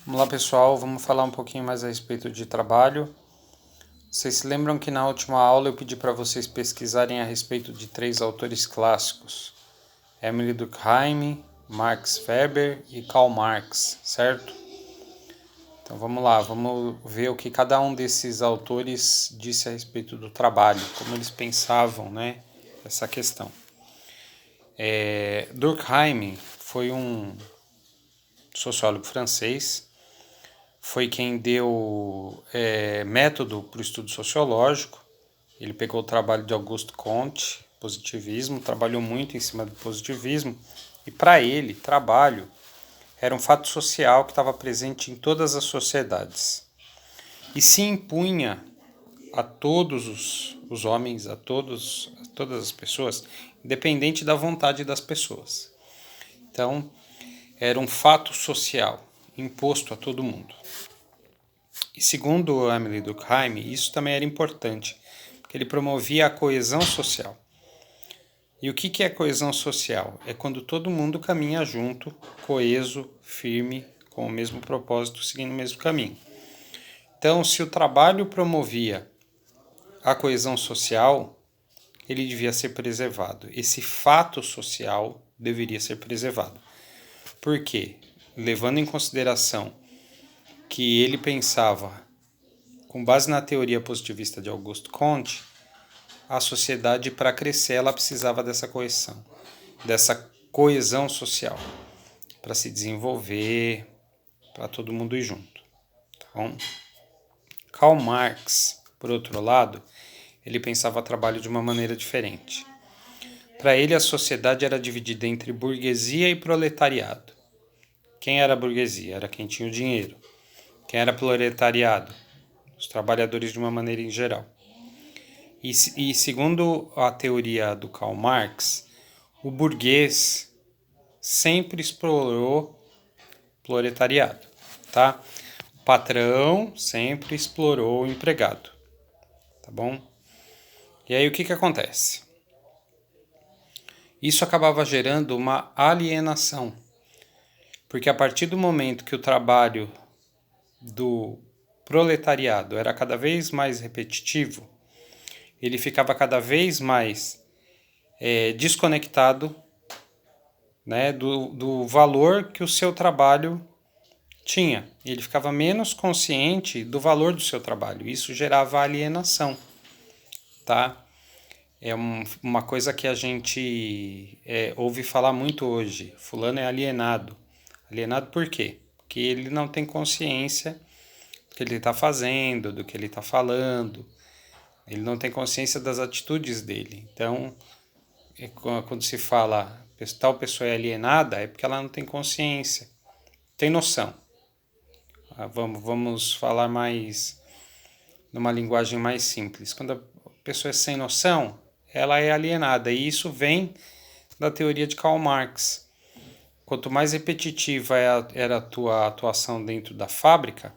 Vamos lá, pessoal, vamos falar um pouquinho mais a respeito de trabalho. Vocês se lembram que na última aula eu pedi para vocês pesquisarem a respeito de 3 autores clássicos: Emile Durkheim, Max Weber e Karl Marx, certo? Então vamos lá, vamos ver o que cada um desses autores disse a respeito do trabalho, como eles pensavam, né, essa questão. Durkheim foi um sociólogo francês, foi quem deu método para o estudo sociológico. Ele pegou o trabalho de Auguste Comte, positivismo, trabalhou muito em cima do positivismo, e para ele, trabalho era um fato social que estava presente em todas as sociedades e se impunha a todos os homens, a todas as pessoas, independente da vontade das pessoas. Então, era um fato social imposto a todo mundo. E segundo Emile Durkheim, isso também era importante, porque ele promovia a coesão social. E o que é coesão social? É quando todo mundo caminha junto, coeso, firme, com o mesmo propósito, seguindo o mesmo caminho. Então, se o trabalho promovia a coesão social, ele devia ser preservado. Esse fato social deveria ser preservado. Por quê? Levando em consideração que ele pensava, com base na teoria positivista de Auguste Comte, a sociedade, para crescer, ela precisava dessa coesão social, para se desenvolver, para todo mundo ir junto. Então, Karl Marx, por outro lado, ele pensava o trabalho de uma maneira diferente. Para ele, a sociedade era dividida entre burguesia e proletariado. Quem era a burguesia? Era quem tinha o dinheiro. Quem era proletariado? Os trabalhadores de uma maneira em geral. E segundo a teoria do Karl Marx, o burguês sempre explorou o proletariado, tá? O patrão sempre explorou o empregado, tá bom? E aí o que acontece? Isso acabava gerando uma alienação, porque a partir do momento que o trabalho do proletariado era cada vez mais repetitivo, ele ficava cada vez mais desconectado, né, do valor que o seu trabalho tinha. Ele ficava menos consciente do valor do seu trabalho. Isso gerava alienação, tá? É uma coisa que a gente ouve falar muito hoje. Fulano é alienado. Alienado por quê? Porque ele não tem consciência do que ele está fazendo, do que ele está falando. Ele não tem consciência das atitudes dele. Então, quando se fala tal pessoa é alienada, é porque ela não tem consciência, tem noção. Vamos falar mais numa linguagem mais simples. Quando a pessoa é sem noção, ela é alienada. E isso vem da teoria de Karl Marx. Quanto mais repetitiva era a tua atuação dentro da fábrica,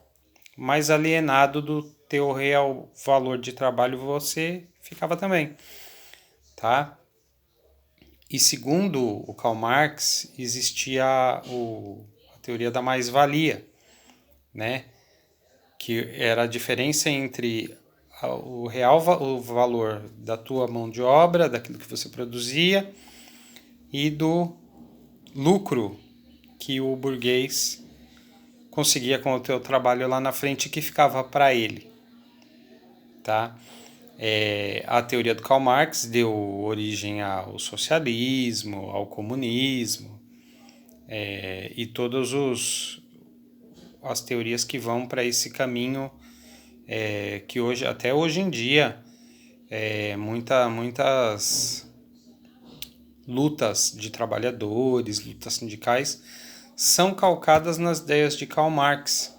mais alienado do teu real valor de trabalho você ficava também, tá? E segundo o Karl Marx, existia a teoria da mais-valia, né? Que era a diferença entre o valor da tua mão de obra, daquilo que você produzia, e do lucro que o burguês conseguia com o teu trabalho lá na frente, que ficava para ele, tá? A teoria do Karl Marx deu origem ao socialismo, ao comunismo, e todas as teorias que vão para esse caminho, que até hoje em dia, muitas lutas de trabalhadores, lutas sindicais, são calcadas nas ideias de Karl Marx,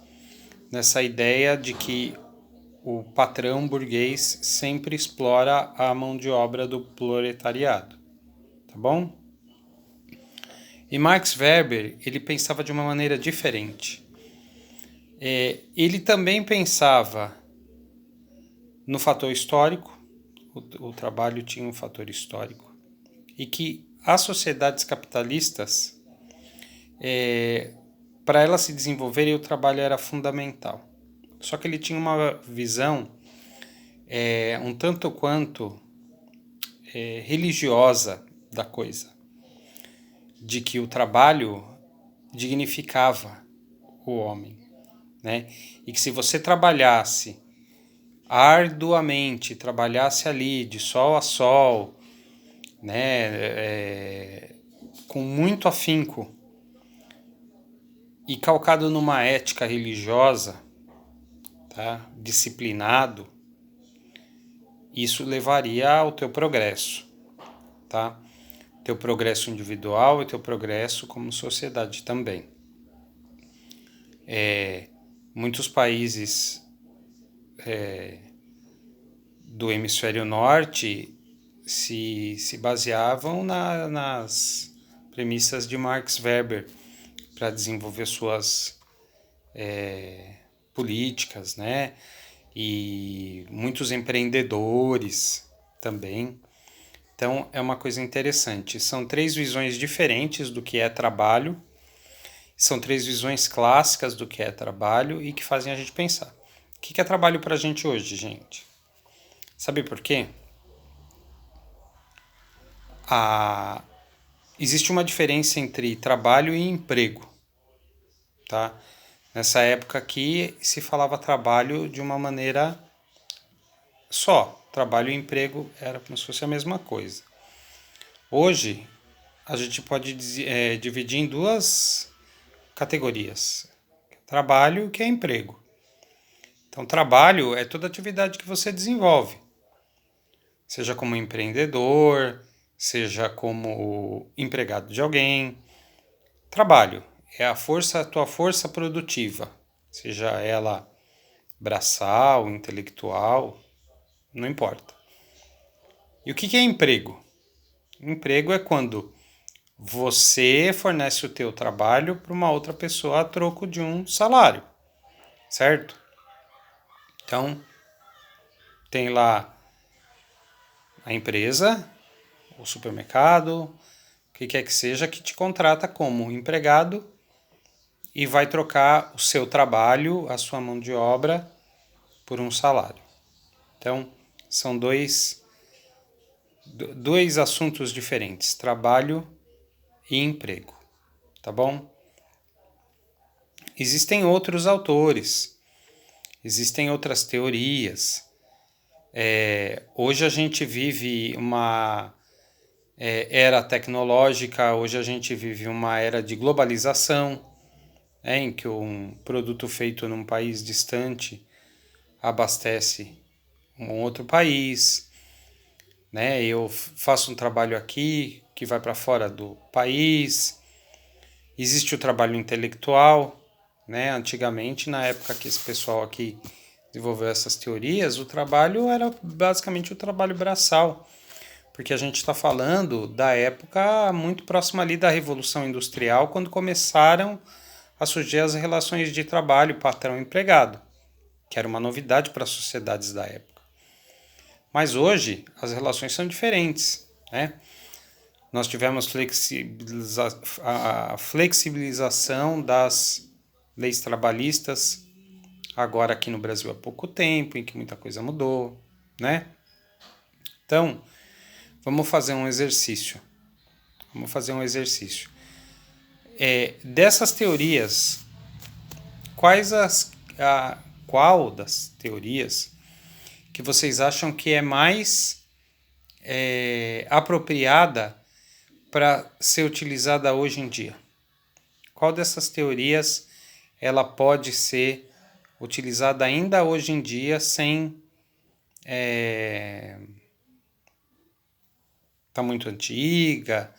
nessa ideia de que o patrão burguês sempre explora a mão de obra do proletariado, tá bom? E Max Weber, ele pensava de uma maneira diferente. Ele também pensava no fator histórico, o trabalho tinha um fator histórico, e que as sociedades capitalistas para elas se desenvolverem, o trabalho era fundamental. Só que ele tinha uma visão um tanto quanto religiosa da coisa, de que o trabalho dignificava o homem, né? E que se você trabalhasse arduamente, trabalhasse ali de sol a sol, né, com muito afinco e calcado numa ética religiosa, tá, disciplinado, isso levaria ao teu progresso, tá? Teu progresso individual e teu progresso como sociedade também. Muitos países do hemisfério norte se baseavam nas premissas de Max Weber para desenvolver suas políticas, né? E muitos empreendedores também. Então é uma coisa interessante. São 3 visões diferentes do que é trabalho, são 3 visões clássicas do que é trabalho e que fazem a gente pensar. O que é trabalho para a gente hoje, gente? Sabe por quê? Existe uma diferença entre trabalho e emprego, tá? Nessa época aqui se falava trabalho de uma maneira só. Trabalho e emprego era como se fosse a mesma coisa. Hoje a gente pode dividir em 2 categorias: trabalho e que é emprego. Então, trabalho é toda atividade que você desenvolve, seja como empreendedor, seja como empregado de alguém. Trabalho é a tua força produtiva, seja ela braçal, intelectual, não importa. E o que é emprego? Emprego é quando você fornece o teu trabalho para uma outra pessoa a troco de um salário, certo? Então, tem lá a empresa, o supermercado, o que quer que seja, que te contrata como empregado e vai trocar o seu trabalho, a sua mão de obra, por um salário. Então, são dois assuntos diferentes, trabalho e emprego, tá bom? Existem outros autores, existem outras teorias. Hoje a gente vive uma era tecnológica, hoje a gente vive uma era de globalização, em que um produto feito num país distante abastece um outro país, né? Eu faço um trabalho aqui que vai para fora do país. Existe o trabalho intelectual, né? Antigamente, na época que esse pessoal aqui desenvolveu essas teorias, o trabalho era basicamente o trabalho braçal, porque a gente está falando da época muito próxima ali da Revolução Industrial, quando começaram a surgir as relações de trabalho patrão-empregado, que era uma novidade para as sociedades da época. Mas hoje as relações são diferentes, né? Nós tivemos a flexibilização das leis trabalhistas agora aqui no Brasil há pouco tempo, em que muita coisa mudou, né? Então, vamos fazer um exercício. Dessas teorias, qual das teorias que vocês acham que é mais apropriada para ser utilizada hoje em dia? Qual dessas teorias ela pode ser utilizada ainda hoje em dia sem tá muito antiga?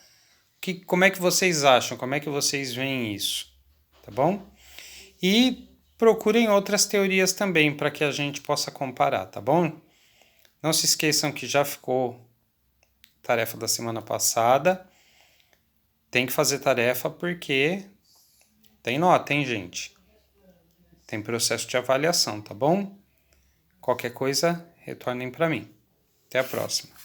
Como é que vocês acham? Como é que vocês veem isso? Tá bom? E procurem outras teorias também para que a gente possa comparar, tá bom? Não se esqueçam que já ficou tarefa da semana passada. Tem que fazer tarefa porque tem nota, hein, gente? Tem processo de avaliação, tá bom? Qualquer coisa, retornem para mim. Até a próxima.